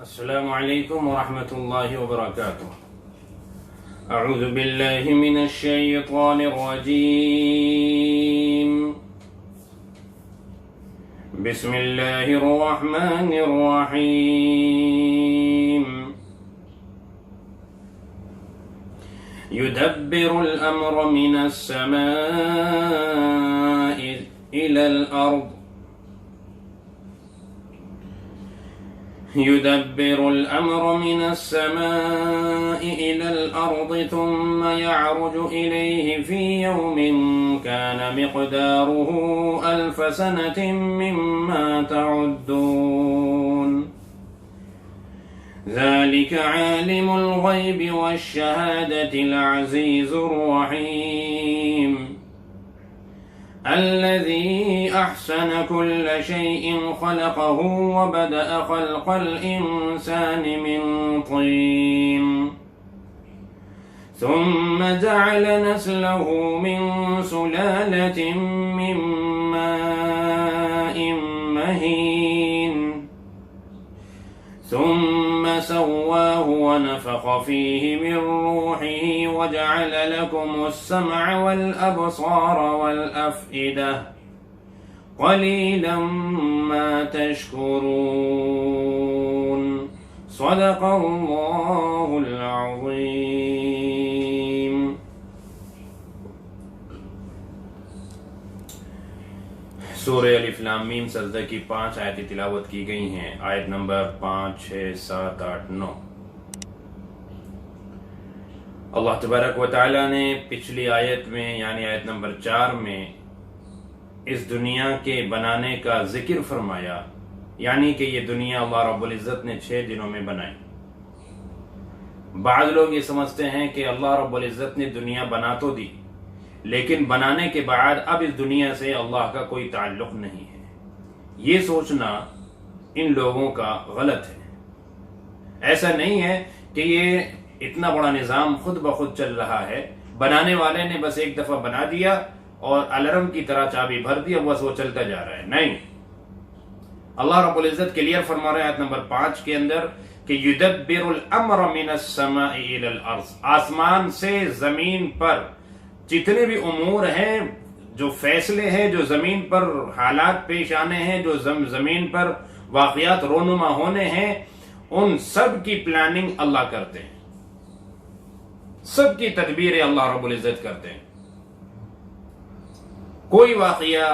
السلام عليكم ورحمة الله وبركاته. أعوذ بالله من الشيطان الرجيم. بسم الله الرحمن الرحيم. يدبر الأمر من السماء إلى الأرض. يدبر الأمر من السماء إلى الأرض ثم يعرج إليه في يوم كان مقداره 1000 سنة مما تعدون. ذلك عالم الغيب والشهادة العزيز الرحيم الذي أحسن كل شيء خلقه وبدأ خلق الإنسان من طين ثم جعل نسله من سلالة من ماء مهين ثم سواه ونفخ فيه من روحه وجعل لكم السمع والأبصار والأفئدة قليلا ما تشكرون. صدق الله العظيم. سورہ الف لام میم سجدہ کی 5 آیتیں تلاوت کی گئی ہیں. آیت نمبر 5، 6، 7، 8، 9. اللہ تبارک و تعالی نے پچھلی آیت میں یعنی آیت نمبر 4 میں اس دنیا کے بنانے کا ذکر فرمایا، یعنی کہ یہ دنیا اللہ رب العزت نے 6 دنوں میں بنائی. بعض لوگ یہ سمجھتے ہیں کہ اللہ رب العزت نے دنیا بنا تو دی، لیکن بنانے کے بعد اب اس دنیا سے اللہ کا کوئی تعلق نہیں ہے. یہ سوچنا ان لوگوں کا غلط ہے. ایسا نہیں ہے کہ یہ اتنا بڑا نظام خود بخود چل رہا ہے، بنانے والے نے بس ایک دفعہ بنا دیا اور الارم کی طرح چابی بھر دی، اب بس وہ چلتا جا رہا ہے. نہیں، اللہ رب العزت کلیئر فرما رہے ہیں آیت نمبر 5 کے اندر کہ یدبر الامر من السماء الى الارض. آسمان سے زمین پر جتنے بھی امور ہیں، جو فیصلے ہیں، جو زمین پر حالات پیش آنے ہیں، جو زمین پر واقعات رونما ہونے ہیں، ان سب کی پلاننگ اللہ کرتے ہیں، سب کی تدبیر اللہ رب العزت کرتے ہیں. کوئی واقعہ،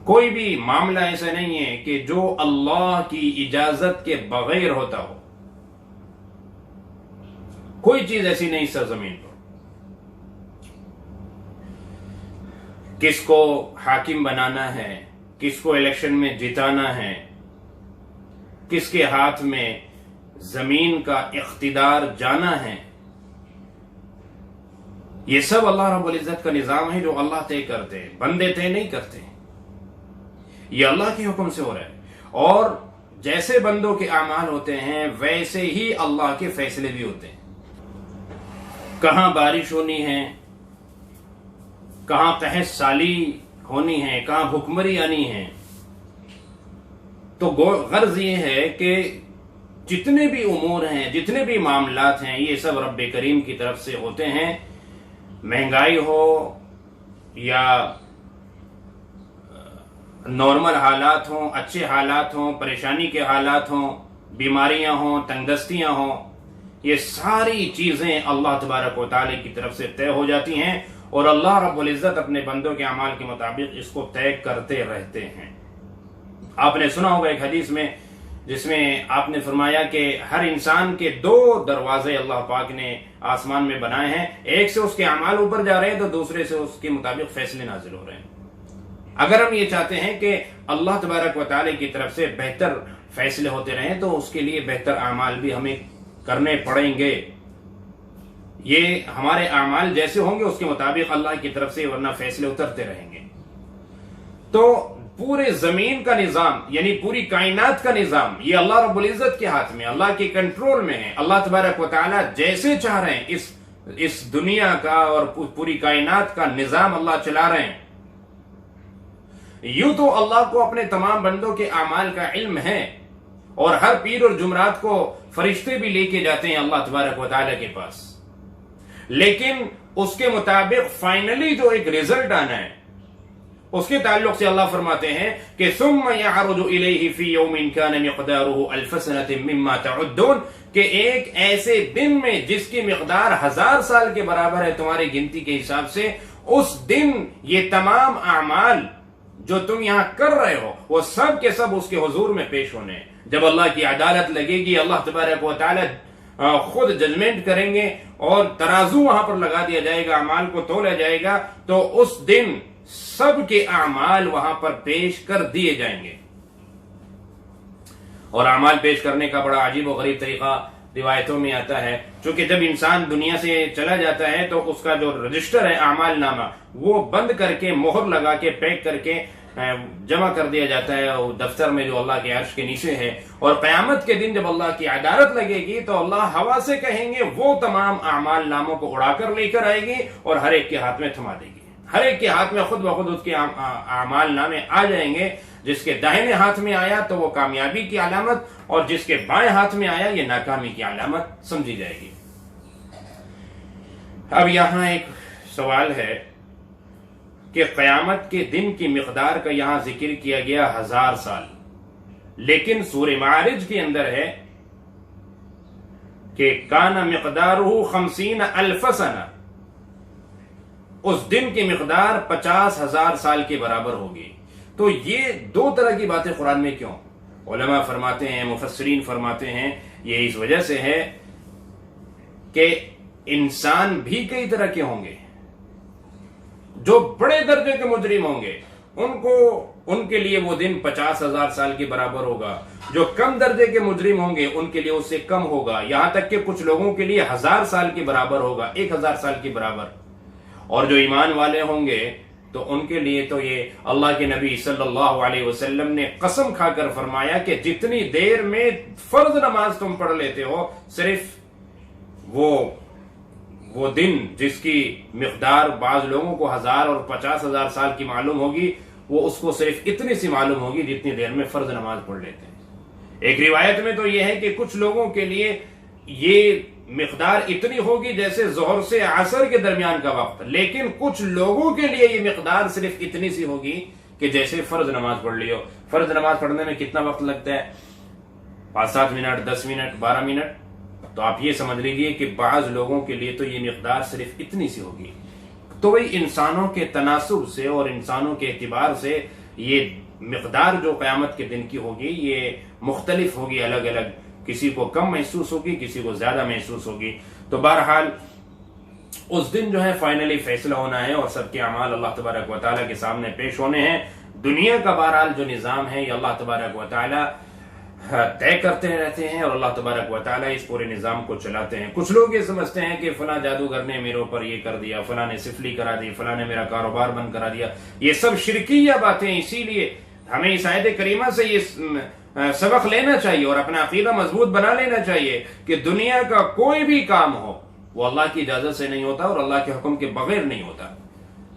کوئی بھی معاملہ ایسا نہیں ہے کہ جو اللہ کی اجازت کے بغیر ہوتا ہو. کوئی چیز ایسی نہیں سرزمین پر. کس کو حاکم بنانا ہے، کس کو الیکشن میں جتانا ہے، کس کے ہاتھ میں زمین کا اقتدار جانا ہے، یہ سب اللہ رب العزت کا نظام ہے جو اللہ طے کرتے ہیں، بندے طے نہیں کرتے. یہ اللہ کے حکم سے ہو رہا ہے. اور جیسے بندوں کے اعمال ہوتے ہیں ویسے ہی اللہ کے فیصلے بھی ہوتے ہیں. کہاں بارش ہونی ہے، کہاں قحط سالی ہونی ہے، کہاں بھوکمری آنی ہے. تو غرض یہ ہے کہ جتنے بھی امور ہیں، جتنے بھی معاملات ہیں، یہ سب رب کریم کی طرف سے ہوتے ہیں. مہنگائی ہو یا نارمل حالات ہوں، اچھے حالات ہوں، پریشانی کے حالات ہوں، بیماریاں ہوں، تنگدستیاں ہوں، یہ ساری چیزیں اللہ تبارک و تعالی کی طرف سے طے ہو جاتی ہیں اور اللہ رب العزت اپنے بندوں کے اعمال کے مطابق اس کو طے کرتے رہتے ہیں. آپ نے سنا ہوگا ایک حدیث میں جس میں آپ نے فرمایا کہ ہر انسان کے 2 دروازے اللہ پاک نے آسمان میں بنائے ہیں. ایک سے اس کے اعمال اوپر جا رہے ہیں تو دوسرے سے اس کے مطابق فیصلے نازل ہو رہے ہیں. اگر ہم یہ چاہتے ہیں کہ اللہ تبارک و تعالی کی طرف سے بہتر فیصلے ہوتے رہیں تو اس کے لیے بہتر اعمال بھی ہمیں کرنے پڑیں گے. یہ ہمارے اعمال جیسے ہوں گے اس کے مطابق اللہ کی طرف سے ورنہ فیصلے اترتے رہیں گے. تو پورے زمین کا نظام یعنی پوری کائنات کا نظام یہ اللہ رب العزت کے ہاتھ میں، اللہ کے کنٹرول میں ہے. اللہ تبارک و تعالی جیسے چاہ رہے ہیں اس دنیا کا اور پوری کائنات کا نظام اللہ چلا رہے ہیں. یوں تو اللہ کو اپنے تمام بندوں کے اعمال کا علم ہے، اور ہر پیر اور جمعرات کو فرشتے بھی لے کے جاتے ہیں اللہ تبارک و تعالی کے پاس، لیکن اس کے مطابق فائنلی جو ایک رزلٹ آنا ہے اس کے تعلق سے اللہ فرماتے ہیں کہ ثم يعرج الیہ فی یوم کان مقدارہ الف سنۃ مما تعدون، کہ ایک ایسے دن میں جس کی مقدار 1000 سال کے برابر ہے تمہاری گنتی کے حساب سے، اس دن یہ تمام اعمال جو تم یہاں کر رہے ہو وہ سب کے سب اس کے حضور میں پیش ہونے ہیں۔ جب اللہ کی عدالت لگے گی، اللہ تبارک و تعالی خود ججمنٹ کریں گے اور ترازو وہاں پر لگا دیا جائے گا، اعمال کو تولا جائے گا، تو اس دن سب کے اعمال وہاں پر پیش کر دیے جائیں گے۔ اور اعمال پیش کرنے کا بڑا عجیب و غریب طریقہ روایتوں میں آتا ہے، چونکہ جب انسان دنیا سے چلا جاتا ہے تو اس کا جو رجسٹر ہے اعمال نامہ وہ بند کر کے مہر لگا کے پیک کر کے جمع کر دیا جاتا ہے دفتر میں جو اللہ کے عرش کے نیچے ہے، اور قیامت کے دن جب اللہ کی عدالت لگے گی تو اللہ ہوا سے کہیں گے وہ تمام اعمال ناموں کو اڑا کر لے کر آئے گی اور ہر ایک کے ہاتھ میں تھما دے گی۔ ہر ایک کے ہاتھ میں خود بخود اس کے اعمال نامے آ جائیں گے، جس کے داہنے ہاتھ میں آیا تو وہ کامیابی کی علامت، اور جس کے بائیں ہاتھ میں آیا یہ ناکامی کی علامت سمجھی جائے گی۔ اب یہاں ایک سوال ہے کہ قیامت کے دن کی مقدار کا یہاں ذکر کیا گیا 1000 سال، لیکن سورہ معارج کے اندر ہے کہ کان مقدارہ 50,000 سنہ، اس دن کی مقدار 50,000 سال کے برابر ہوگی۔ تو یہ دو طرح کی باتیں قرآن میں کیوں؟ علماء فرماتے ہیں، مفسرین فرماتے ہیں، یہ اس وجہ سے ہے کہ انسان بھی کئی طرح کے ہوں گے۔ جو بڑے درجے کے مجرم ہوں گے ان کے لیے وہ دن 50,000 سال کے برابر ہوگا، جو کم درجے کے مجرم ہوں گے ان کے لیے اس سے کم ہوگا، یہاں تک کہ کچھ لوگوں کے لیے 1000 سال کے برابر ہوگا، 1000 سال کے برابر۔ اور جو ایمان والے ہوں گے تو ان کے لیے تو یہ اللہ کے نبی صلی اللہ علیہ وسلم نے قسم کھا کر فرمایا کہ جتنی دیر میں فرض نماز تم پڑھ لیتے ہو، صرف وہ دن جس کی مقدار بعض لوگوں کو 1000 اور 50,000 سال کی معلوم ہوگی، وہ اس کو صرف اتنی سی معلوم ہوگی جتنی دیر میں فرض نماز پڑھ لیتے ہیں۔ ایک روایت میں تو یہ ہے کہ کچھ لوگوں کے لیے یہ مقدار اتنی ہوگی جیسے ظہر سے عصر کے درمیان کا وقت، لیکن کچھ لوگوں کے لیے یہ مقدار صرف اتنی سی ہوگی کہ جیسے فرض نماز پڑھ لی ہو۔ فرض نماز پڑھنے میں کتنا وقت لگتا ہے؟ 5-7 منٹ، 10 منٹ، 12 منٹ۔ تو آپ یہ سمجھ لیجئے کہ بعض لوگوں کے لیے تو یہ مقدار صرف اتنی سی ہوگی۔ تو وہی انسانوں کے تناسب سے اور انسانوں کے اعتبار سے یہ مقدار جو قیامت کے دن کی ہوگی یہ مختلف ہوگی، الگ الگ، کسی کو کم محسوس ہوگی، کسی کو زیادہ محسوس ہوگی۔ تو بہرحال اس دن جو ہے فائنلی فیصلہ ہونا ہے اور سب کے اعمال اللہ تبارک و تعالیٰ کے سامنے پیش ہونے ہیں۔ دنیا کا بہرحال جو نظام ہے یہ اللہ تبارک و تعالیٰ طے کرتے رہتے ہیں اور اللہ تبارک و تعالیٰ اس پورے نظام کو چلاتے ہیں۔ کچھ لوگ یہ سمجھتے ہیں کہ فلاں جادوگر نے میرے اوپر یہ کر دیا، فلاں نے سفلی کرا دی، فلاں نے میرا کاروبار بند کرا دیا، یہ سب شرکیہ باتیں۔ اسی لیے ہمیں اس آیت کریمہ سے یہ سبق لینا چاہیے اور اپنا عقیدہ مضبوط بنا لینا چاہیے کہ دنیا کا کوئی بھی کام ہو وہ اللہ کی اجازت سے نہیں ہوتا اور اللہ کے حکم کے بغیر نہیں ہوتا۔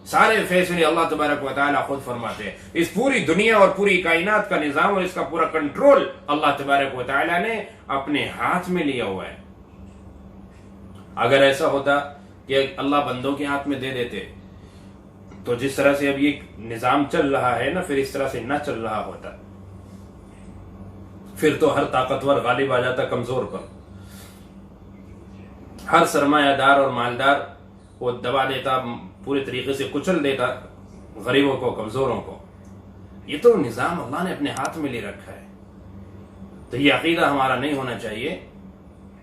سارے فیصلے اللہ تبارک و تعالیٰ خود فرماتے ہیں۔ اس پوری دنیا اور پوری کائنات کا نظام اور اس کا پورا کنٹرول اللہ تبارک و تعالیٰ نے اپنے ہاتھ میں لیا ہوا ہے۔ اگر ایسا ہوتا کہ اللہ بندوں کے ہاتھ میں دے دیتے تو جس طرح سے اب یہ نظام چل رہا ہے نا، پھر اس طرح سے نہ چل رہا ہوتا، پھر تو ہر طاقتور غالب آ جاتا کمزور پر، ہر سرمایہ دار اور مالدار وہ دبا دیتا، پورے طریقے سے کچل دیتا غریبوں کو، کمزوروں کو۔ یہ تو نظام اللہ نے اپنے ہاتھ میں لے رکھا ہے۔ تو یہ عقیدہ ہمارا نہیں ہونا چاہیے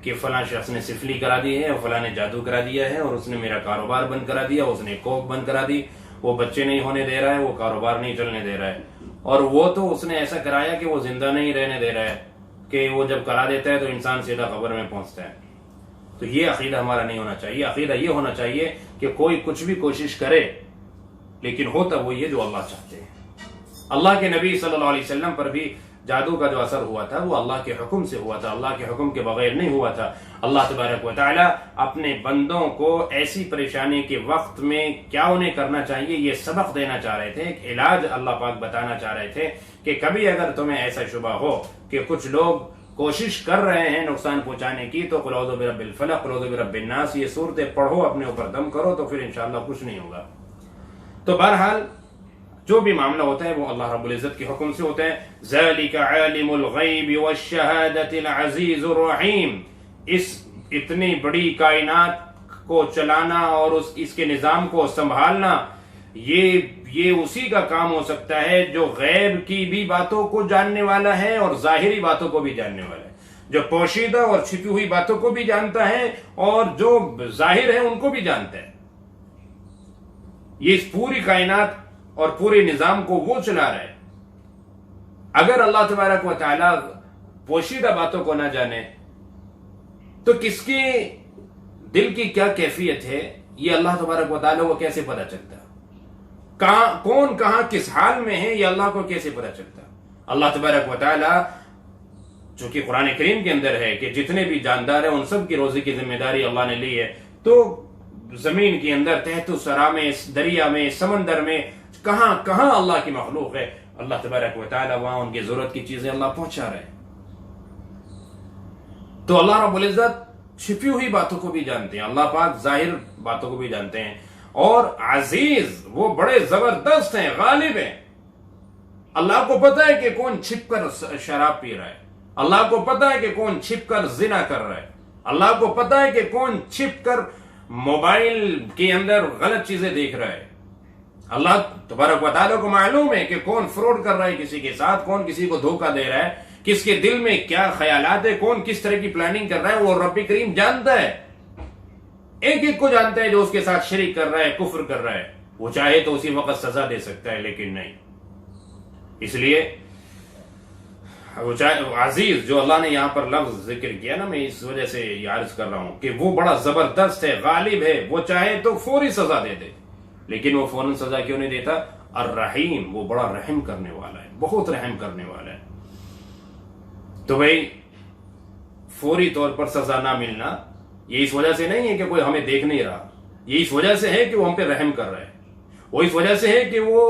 کہ فلاں شخص نے سفلی کرا دی ہے اور فلاں نے جادو کرا دیا ہے اور اس نے میرا کاروبار بند کرا دیا، اس نے کوک بند کرا دی، وہ بچے نہیں ہونے دے رہا ہے، وہ کاروبار نہیں چلنے دے رہا ہے، اور وہ تو اس نے ایسا کرایا کہ وہ زندہ نہیں رہنے دے رہا ہے، کہ وہ جب کرا دیتا ہے تو انسان سیدھا قبر میں پہنچتا ہے۔ تو یہ عقیدہ ہمارا نہیں ہونا چاہیے۔ عقیدہ یہ ہونا چاہیے کہ کوئی کچھ بھی کوشش کرے لیکن ہوتا وہ یہ جو اللہ چاہتے ہیں۔ اللہ کے نبی صلی اللہ علیہ وسلم پر بھی جادو کا جو اثر ہوا تھا وہ اللہ کے حکم سے ہوا تھا، اللہ کے حکم کے بغیر نہیں ہوا تھا۔ اللہ تبارک و تعالی اپنے بندوں کو ایسی پریشانی کے وقت میں کیا انہیں کرنا چاہیے یہ سبق دینا چاہ رہے تھے، ایک علاج اللہ پاک بتانا چاہ رہے تھے کہ کبھی اگر تمہیں ایسا شبہ ہو کہ کچھ لوگ کوشش کر رہے ہیں نقصان پہنچانے کی، تو قل اعوذ برب الفلق، قل اعوذ برب الناس یہ صورتیں پڑھو، اپنے اوپر دم کرو، تو پھر انشاءاللہ کچھ نہیں ہوگا۔ تو بہرحال جو بھی معاملہ ہوتا ہے وہ اللہ رب العزت کے حکم سے ہوتا ہے۔ ذَلِكَ عَالِمُ الْغَيْبِ وَالشَّهَادَةِ الْعَزِيزُ الرَّحِيمُ، اس اتنی بڑی کائنات کو چلانا اور اس کے نظام کو سنبھالنا، یہ اسی کا کام ہو سکتا ہے جو غیب کی بھی باتوں کو جاننے والا ہے اور ظاہری باتوں کو بھی جاننے والا ہے، جو پوشیدہ اور چھپی ہوئی باتوں کو بھی جانتا ہے اور جو ظاہر ہے ان کو بھی جانتا ہے۔ یہ اس پوری کائنات اور پورے نظام کو وہ چلا رہا ہے۔ اگر اللہ تبارک و تعالی پوشیدہ باتوں کو نہ جانے تو کس کے دل کی کیا کیفیت ہے یہ اللہ تبارک و تعالی کو کیسے پتہ چلتا؟ کون کہاں کس حال میں ہے یہ اللہ کو کیسے پتہ چلتا؟ اللہ تبارک و تعالی چونکہ قرآن کریم کے اندر ہے کہ جتنے بھی جاندار ہیں ان سب کی روزی کی ذمہ داری اللہ نے لی ہے، تو زمین کے اندر تحت الثری میں، دریا میں، سمندر میں، کہاں کہاں اللہ کی مخلوق ہے، اللہ تبارک و تعالی وہاں ان کی ضرورت کی چیزیں اللہ پہنچا رہے ہیں۔ تو اللہ رب العزت چھپی ہوئی باتوں کو بھی جانتے ہیں، اللہ پاک ظاہر باتوں کو بھی جانتے ہیں، اور عزیز وہ بڑے زبردست ہیں، غالب ہیں۔ اللہ کو پتا ہے کہ کون چھپ کر شراب پی رہا ہے، اللہ کو پتا ہے کہ کون چھپ کر زنا کر رہا ہے، اللہ کو پتا ہے کہ کون چھپ کر موبائل کے اندر غلط چیزیں دیکھ رہا ہے۔ اللہ تبارک و تعالیٰ کو معلوم ہے کہ کون فراڈ کر رہا ہے کسی کے ساتھ، کون کسی کو دھوکہ دے رہا ہے، کس کے دل میں کیا خیالات ہے، کون کس طرح کی پلاننگ کر رہا ہے، وہ رب کریم جانتا ہے، ایک ایک کو جانتا ہے جو اس کے ساتھ شرک کر رہا ہے، کفر کر رہا ہے۔ وہ چاہے تو اسی وقت سزا دے سکتا ہے لیکن نہیں۔ اس لیے عزیز جو اللہ نے یہاں پر لفظ ذکر کیا نا، میں اس وجہ سے یہ عرض کر رہا ہوں کہ وہ بڑا زبردست ہے، غالب ہے، وہ چاہے تو فوری سزا دے دے، لیکن وہ فوراً سزا کیوں نہیں دیتا؟ الرحیم، وہ بڑا رحم کرنے والا ہے، بہت رحم کرنے والا ہے۔ تو بھائی فوری طور پر سزا نہ ملنا یہ اس وجہ سے نہیں ہے کہ کوئی ہمیں دیکھ نہیں رہا، یہ اس وجہ سے ہے کہ وہ ہم پہ رحم کر رہا ہے، وہ اس وجہ سے ہے کہ وہ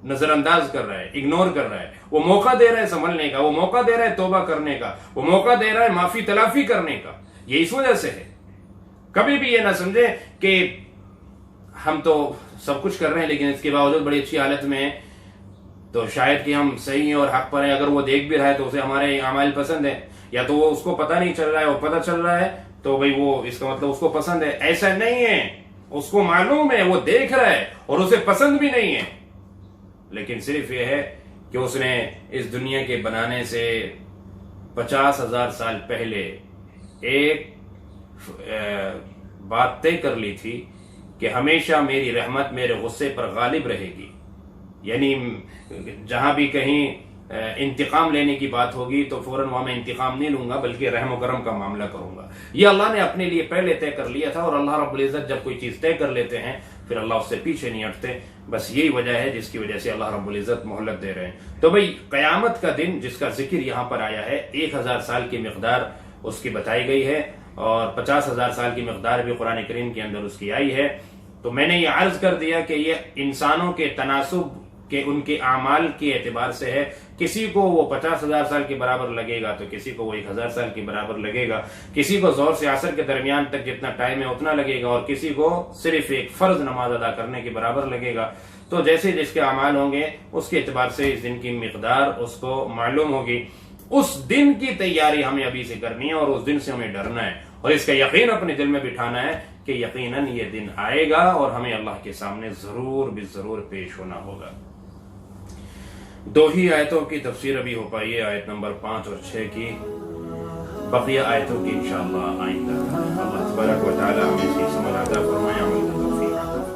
نظر انداز کر رہا ہے، اگنور کر رہا ہے، وہ موقع دے رہا ہے سنبھلنے کا، وہ موقع دے رہا ہے توبہ کرنے کا، وہ موقع دے رہا ہے معافی تلافی کرنے کا، یہ اس وجہ سے ہے۔ کبھی بھی یہ نہ سمجھے کہ ہم تو سب کچھ کر رہے ہیں لیکن اس کے باوجود بڑی اچھی حالت میں ہیں تو شاید کہ ہم صحیح ہیں اور حق پر ہیں، اگر وہ دیکھ بھی رہا ہے تو اسے ہمارے اعمال پسند ہیں، یا تو وہ اس کو پتہ نہیں چل رہا ہے، وہ پتہ چل رہا ہے تو بھئی وہ اس کا مطلب اس کو پسند ہے۔ ایسا نہیں ہے، اس کو معلوم ہے، وہ دیکھ رہا ہے اور اسے پسند بھی نہیں ہے، لیکن صرف یہ ہے کہ اس نے اس دنیا کے بنانے سے 50,000 سال پہلے ایک بات طے کر لی تھی کہ ہمیشہ میری رحمت میرے غصے پر غالب رہے گی، یعنی جہاں بھی کہیں انتقام لینے کی بات ہوگی تو فوراً وہاں میں انتقام نہیں لوں گا بلکہ رحم و کرم کا معاملہ کروں گا۔ یہ اللہ نے اپنے لیے پہلے طے کر لیا تھا، اور اللہ رب العزت جب کوئی چیز طے کر لیتے ہیں پھر اللہ اس سے پیچھے نہیں ہٹتے۔ بس یہی وجہ ہے جس کی وجہ سے اللہ رب العزت مہلت دے رہے ہیں۔ تو بھئی قیامت کا دن جس کا ذکر یہاں پر آیا ہے، 1000 سال کی مقدار اس کی بتائی گئی ہے، اور 50,000 سال کی مقدار بھی قرآن کریم کے اندر اس کی آئی ہے۔ تو میں نے یہ عرض کر دیا کہ یہ انسانوں کے تناسب کہ ان کے اعمال کے اعتبار سے ہے، کسی کو وہ 50,000 سال کے برابر لگے گا تو کسی کو وہ 1000 سال کے برابر لگے گا، کسی کو ظہر سے عصر کے درمیان تک جتنا ٹائم ہے اتنا لگے گا، اور کسی کو صرف ایک فرض نماز ادا کرنے کے برابر لگے گا۔ تو جیسے جس کے اعمال ہوں گے اس کے اعتبار سے اس دن کی مقدار اس کو معلوم ہوگی۔ اس دن کی تیاری ہمیں ابھی سے کرنی ہے اور اس دن سے ہمیں ڈرنا ہے، اور اس کا یقین اپنے دل میں بٹھانا ہے کہ یقیناً یہ دن آئے گا اور ہمیں اللہ کے سامنے ضرور بالضرور پیش ہونا ہوگا۔ 2 ہی آیتوں کی تفسیر ابھی ہو پائی ہے، آیت نمبر 5 اور 6 کی، بقیہ آیتوں کی انشاءاللہ آئندہ۔ اللہ تبارک و تعالی ہمیں اس کی سمجھ عطا فرمائے، عمل کی توفیق عطا فرمائے۔